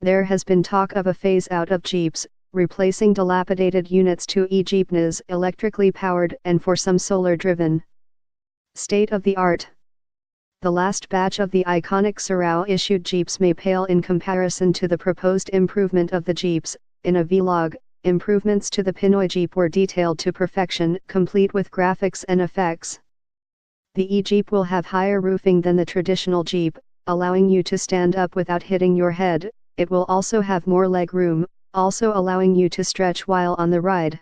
There has been talk of a phase out of Jeeps, replacing dilapidated units to e-jeepneys electrically powered and for some solar driven. State of the art. The last batch of the iconic Sorrow-issued Jeeps may pale in comparison to the proposed improvement of the Jeeps. In a vlog, improvements to the Pinoy Jeep were detailed to perfection, complete with graphics and effects. The e-Jeep will have higher roofing than the traditional Jeep, allowing you to stand up without hitting your head. It will also have more leg room, also allowing you to stretch while on the ride.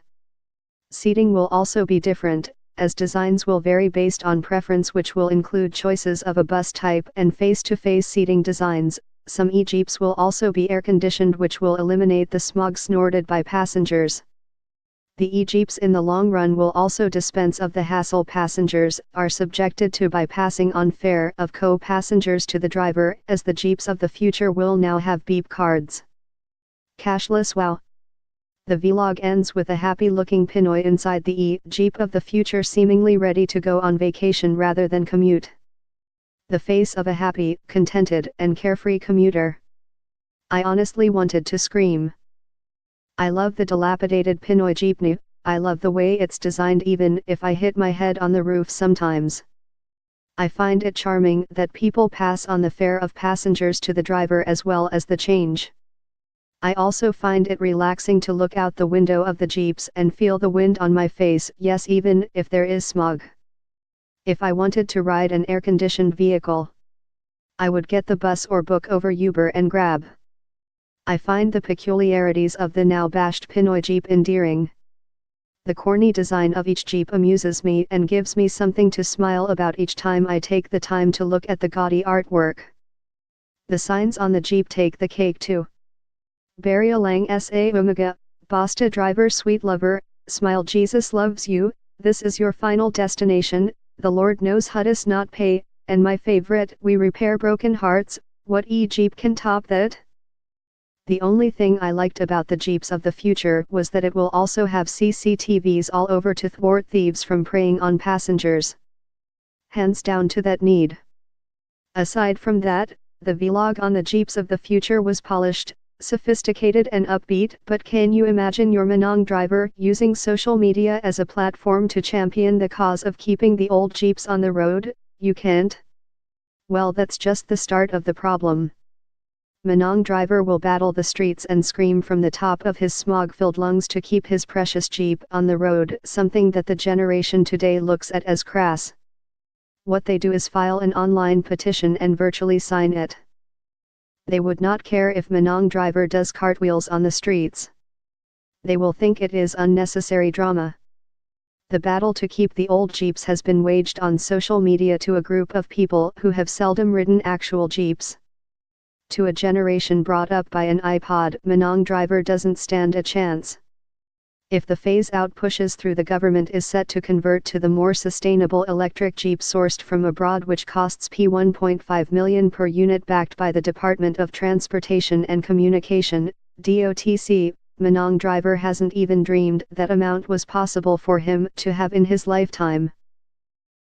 Seating will also be different, as designs will vary based on preference, which will include choices of a bus type and face-to-face seating designs. Some e-Jeeps will also be air-conditioned, which will eliminate the smog snorted by passengers. The e-Jeeps in the long run will also dispense of the hassle passengers are subjected to by passing on fare of co-passengers to the driver, as the Jeeps of the future will now have beep cards. Cashless wow. The vlog ends with a happy-looking Pinoy inside the e-Jeep of the future, seemingly ready to go on vacation rather than commute. The face of a happy, contented, and carefree commuter. I honestly wanted to scream. I love the dilapidated Pinoy jeepney. I love the way it's designed, even if I hit my head on the roof sometimes. I find it charming that people pass on the fare of passengers to the driver as well as the change. I also find it relaxing to look out the window of the Jeeps and feel the wind on my face, yes, even if there is smog. If I wanted to ride an air-conditioned vehicle, I would get the bus or book over Uber and Grab. I find the peculiarities of the now bashed Pinoy Jeep endearing. The corny design of each Jeep amuses me and gives me something to smile about each time I take the time to look at the gaudy artwork. The signs on the Jeep take the cake too. Barya lang sa umaga, basta driver sweet lover, smile Jesus loves you, this is your final destination, the Lord knows hudas not pay, and my favorite, we repair broken hearts. What e-Jeep can top that? The only thing I liked about the Jeeps of the future was that it will also have CCTVs all over to thwart thieves from preying on passengers. Hands down to that need. Aside from that, the vlog on the Jeeps of the future was polished, sophisticated and upbeat, but can you imagine your Manong driver using social media as a platform to champion the cause of keeping the old Jeeps on the road? You can't? Well, that's just the start of the problem. Manong driver will battle the streets and scream from the top of his smog-filled lungs to keep his precious Jeep on the road, something that the generation today looks at as crass. What they do is file an online petition and virtually sign it. They would not care if Manong driver does cartwheels on the streets. They will think it is unnecessary drama. The battle to keep the old Jeeps has been waged on social media to a group of people who have seldom ridden actual Jeeps. To a generation brought up by an iPod, Manong driver doesn't stand a chance. If the phase-out pushes through, the government is set to convert to the more sustainable electric Jeep sourced from abroad, which costs P1.5 million per unit, backed by the Department of Transportation and Communication, DOTC. Manong driver hasn't even dreamed that amount was possible for him to have in his lifetime.